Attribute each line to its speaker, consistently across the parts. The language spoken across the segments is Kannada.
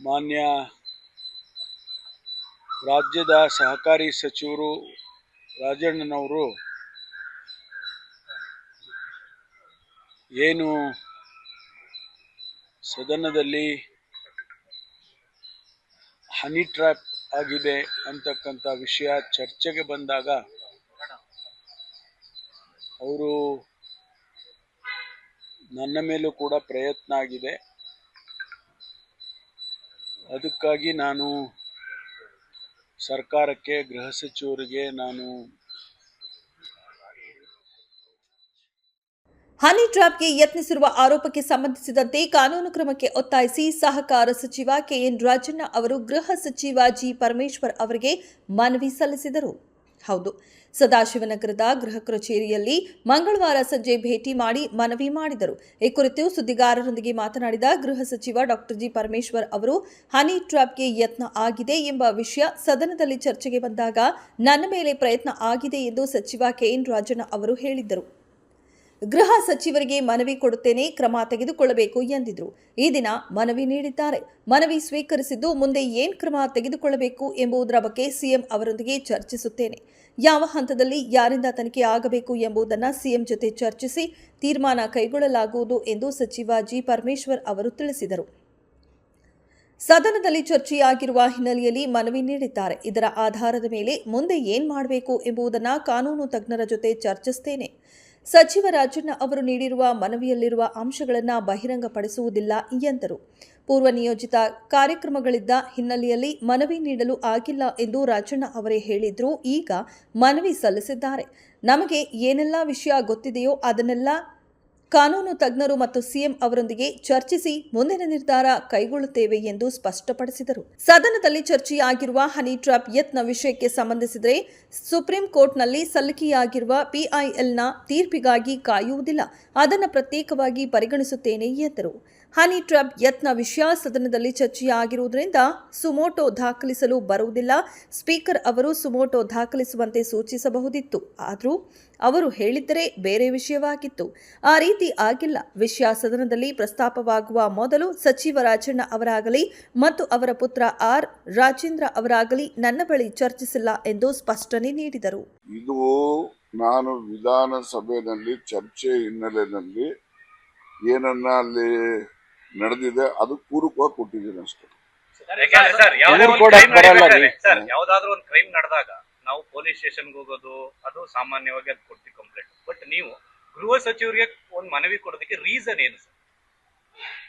Speaker 1: ಮಾನ್ಯ ರಾಜ್ಯದ ಸಹಕಾರಿ ಸಚಿವರು ರಾಜಣ್ಣನವರು ಏನು ಸದನದಲ್ಲಿ ಹನಿ ಟ್ರ್ಯಾಪ್ ಆಗಿದೆ ಅಂತಕ್ಕಂಥ ವಿಷಯ ಚರ್ಚೆಗೆ ಬಂದಾಗ ಅವರು ನನ್ನ ಮೇಲೂ ಕೂಡ ಪ್ರಯತ್ನ ಆಗಿದೆ. ಅದಕ್ಕಾಗಿ ನಾನು ಸರ್ಕಾರಕ್ಕೆ, ಗೃಹ ಸಚಿವರಿಗೆ
Speaker 2: ಹನಿ ಟ್ರ್ಯಾಪ್ಗೆ ಯತ್ನಿಸಿರುವ ಆರೋಪಕ್ಕೆ ಸಂಬಂಧಿಸಿದಂತೆ ಕಾನೂನು ಕ್ರಮಕ್ಕೆ ಒತ್ತಾಯಿಸಿ ಸಹಕಾರ ಸಚಿವ ಕೆಎನ್ ರಾಜಣ್ಣ ಅವರು ಗೃಹ ಸಚಿವ ಜಿ ಪರಮೇಶ್ವರ್ ಅವರಿಗೆ ಮನವಿ ಸಲ್ಲಿಸಿದರು. ಹೌದು, ಸದಾಶಿವನಗರದ ಗೃಹ ಕಚೇರಿಯಲ್ಲಿ ಮಂಗಳವಾರ ಸಂಜೆ ಭೇಟಿ ಮಾಡಿ ಮನವಿ ಮಾಡಿದರು. ಈ ಕುರಿತು ಸುದ್ದಿಗಾರರೊಂದಿಗೆ ಮಾತನಾಡಿದ ಗೃಹ ಸಚಿವ ಡಾ ಜಿ ಪರಮೇಶ್ವರ್ ಅವರು, ಹನಿ ಟ್ರ್ಯಾಪ್ಗೆ ಯತ್ನ ಆಗಿದೆ ಎಂಬ ವಿಷಯ ಸದನದಲ್ಲಿ ಚರ್ಚೆಗೆ ಬಂದಾಗ ನನ್ನ ಮೇಲೆ ಪ್ರಯತ್ನ ಆಗಿದೆ ಎಂದು ಸಚಿವ ಕೆಎನ್ ರಾಜಣ್ಣ ಅವರು ಹೇಳಿದ್ದರು. ಗೃಹ ಸಚಿವರಿಗೆ ಮನವಿ ಕೊಡುತ್ತೇನೆ, ಕ್ರಮ ತೆಗೆದುಕೊಳ್ಳಬೇಕು ಎಂದಿದ್ರು. ಈ ದಿನ ಮನವಿ ನೀಡಿದ್ದಾರೆ. ಮನವಿ ಸ್ವೀಕರಿಸಿದ್ದು ಮುಂದೆ ಏನ್ ಕ್ರಮ ತೆಗೆದುಕೊಳ್ಳಬೇಕು ಎಂಬುದರ ಬಗ್ಗೆ ಸಿಎಂ ಅವರೊಂದಿಗೆ ಚರ್ಚಿಸುತ್ತೇನೆ. ಯಾವ ಹಂತದಲ್ಲಿ ಯಾರಿಂದ ತನಿಖೆ ಆಗಬೇಕು ಎಂಬುದನ್ನು ಸಿಎಂ ಜೊತೆ ಚರ್ಚಿಸಿ ತೀರ್ಮಾನ ಕೈಗೊಳ್ಳಲಾಗುವುದು ಎಂದು ಸಚಿವ ಜಿ ಪರಮೇಶ್ವರ್ ಅವರು ತಿಳಿಸಿದರು. ಸದನದಲ್ಲಿ ಚರ್ಚೆಯಾಗಿರುವ ಹಿನ್ನೆಲೆಯಲ್ಲಿ ಮನವಿ ನೀಡಿದ್ದಾರೆ. ಇದರ ಆಧಾರದ ಮೇಲೆ ಮುಂದೆ ಏನ್ ಮಾಡಬೇಕು ಎಂಬುದನ್ನು ಕಾನೂನು ತಜ್ಞರ ಜೊತೆ ಚರ್ಚಿಸುತ್ತೇನೆ. ಸಚಿವ ರಾಜಣ್ಣ ಅವರು ನೀಡಿರುವ ಮನವಿಯಲ್ಲಿರುವ ಅಂಶಗಳನ್ನು ಬಹಿರಂಗಪಡಿಸುವುದಿಲ್ಲ ಎಂದರು. ಪೂರ್ವ ನಿಯೋಜಿತ ಕಾರ್ಯಕ್ರಮಗಳಿದ್ದ ಹಿನ್ನೆಲೆಯಲ್ಲಿ ಮನವಿ ನೀಡಲು ಆಗಿಲ್ಲ ಎಂದು ರಾಜಣ್ಣ ಅವರೇ ಹೇಳಿದ್ರು. ಈಗ ಮನವಿ ಸಲ್ಲಿಸಿದ್ದಾರೆ. ನಮಗೆ ಏನೆಲ್ಲ ವಿಷಯ ಗೊತ್ತಿದೆಯೋ ಅದನ್ನೆಲ್ಲ ಕಾನೂನು ತಜ್ಞರು ಮತ್ತು ಸಿಎಂ ಅವರೊಂದಿಗೆ ಚರ್ಚಿಸಿ ಮುಂದಿನ ನಿರ್ಧಾರ ಕೈಗೊಳ್ಳುತ್ತೇವೆ ಎಂದು ಸ್ಪಷ್ಟಪಡಿಸಿದರು. ಸದನದಲ್ಲಿ ಚರ್ಚೆಯಾಗಿರುವ ಹನಿ ಟ್ರ್ಯಾಪ್ ಯತ್ನ ವಿಷಯಕ್ಕೆ ಸಂಬಂಧಿಸಿದರೆ ಸುಪ್ರೀಂ ಕೋರ್ಟ್ನಲ್ಲಿ ಸಲ್ಲಿಕೆಯಾಗಿರುವ ಪಿಐಎಲ್ನ ತೀರ್ಪಿಗಾಗಿ ಕಾಯುವುದಿಲ್ಲ, ಅದನ್ನು ಪ್ರತ್ಯೇಕವಾಗಿ ಪರಿಗಣಿಸುತ್ತೇನೆ ಎಂದರು. ಹನಿ ಟ್ರ್ಯಾಪ್ ಯತ್ನ ವಿಷಯ ಸದನದಲ್ಲಿ ಚರ್ಚೆಯಾಗಿರುವುದರಿಂದ ಸುಮೋಟೋ ದಾಖಲಿಸಲು ಬರುವುದಿಲ್ಲ. ಸ್ಪೀಕರ್ ಅವರು ಸುಮೋಟೋ ದಾಖಲಿಸುವಂತೆ ಸೂಚಿಸಬಹುದಿತ್ತು. ಆದರೂ ಅವರು ಹೇಳಿದ್ದರೆ ಬೇರೆ ವಿಷಯವಾಗಿತ್ತು. ಆ ರೀತಿ ಆಗಿಲ್ಲ. ವಿಷಯ ಸದನದಲ್ಲಿ ಪ್ರಸ್ತಾಪವಾಗುವ ಮೊದಲು ಸಚಿವ ರಾಜಣ್ಣ ಅವರಾಗಲಿ ಮತ್ತು ಅವರ ಪುತ್ರ ಆರ್ ರಾಜೇಂದ್ರ ಅವರಾಗಲಿ ನನ್ನ ಬಳಿ ಚರ್ಚಿಸಿಲ್ಲ ಎಂದು ಸ್ಪಷ್ಟನೆ ನೀಡಿದರು.
Speaker 3: ಇದು ನಾನು ವಿಧಾನಸಭೆಯಲ್ಲಿ ಚರ್ಚೆ ಹಿನ್ನೆಲೆಯಲ್ಲಿ ಏನನ್ನ ಅಲ್ಲಿ ನಡೆದಿದೆ ಅದು ಪೂರಕವಾಗಿ ಕೊಟ್ಟಿದ್ದೀನಿ ಅಷ್ಟೇ.
Speaker 4: ಯಾವ್ದಾದ್ರು ಒಂದು ಕ್ರೈಮ್ ನಡೆದಾಗ ನಾವು ಪೊಲೀಸ್ ಸ್ಟೇಷನ್ಗೆ ಹೋಗೋದು ಅದು ಸಾಮಾನ್ಯವಾಗಿ ಅದು ಕೊಡ್ತೀವಿ ಕಂಪ್ಲೇಂಟ್. ಬಟ್ ನೀವು ಗೃಹ ಸಚಿವರಿಗೆ ಒಂದು ಮನವಿ ಕೊಡೋದಕ್ಕೆ ರೀಸನ್ ಏನು ಸರ್?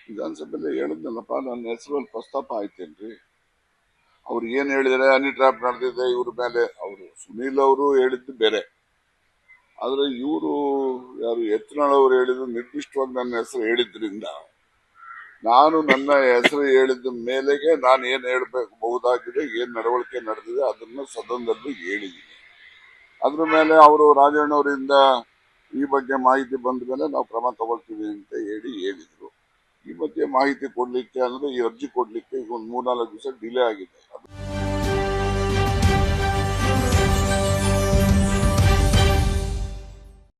Speaker 3: ವಿಧಾನಸಭೆಯಲ್ಲಿ ಹೇಳಿದ್ನಲ್ಲಪ್ಪ, ನನ್ನ ಹೆಸರಲ್ಲಿ ಪ್ರಸ್ತಾಪ ಆಯ್ತೇನ್ರಿ. ಅವ್ರು ಏನ್ ಹೇಳಿದಾರೆ, ಹನಿ ಟ್ರ್ಯಾಪ್ ನಡೆದಿದೆ ಇವ್ರ ಮೇಲೆ. ಅವರು ಸುನೀಲ್ ಅವರು ಹೇಳಿದ್ದು ಬೇರೆ, ಆದ್ರೆ ಇವರು ಯಾರು ಯತ್ನಾಳ್ ಅವರು ಹೇಳಿದ್ರು ನಿರ್ದಿಷ್ಟವಾಗಿ ನನ್ನ ಹೆಸರು ಹೇಳಿದ್ರಿಂದ ನಾನು ನನ್ನ ಹೆಸರು ಹೇಳಿದ ಮೇಲೆಗೆ ನಾನು ಏನ್ ಹೇಳ್ಬಹುದಾಗಿದೆ, ಏನ್ ನಡವಳಿಕೆ ನಡೆದಿದೆ ಅದನ್ನ ಸದನದಲ್ಲಿ ಹೇಳಿದ್ದೀನಿ. ಅದ್ರ ಮೇಲೆ ಅವರು ರಾಜಣ್ಣವರಿಂದ ಈ ಬಗ್ಗೆ ಮಾಹಿತಿ ಬಂದ ಮೇಲೆ ನಾವು ಕ್ರಮ ತಗೊಳ್ತೀವಿ ಅಂತ ಹೇಳಿದ್ರು. ಈ ಬಗ್ಗೆ ಮಾಹಿತಿ ಕೊಡ್ಲಿಕ್ಕೆ ಅಂದ್ರೆ ಈ ಅರ್ಜಿ ಕೊಡ್ಲಿಕ್ಕೆ ಈಗ ಒಂದು 3-4 ದಿವಸ ಡಿಲೇ ಆಗಿದೆ.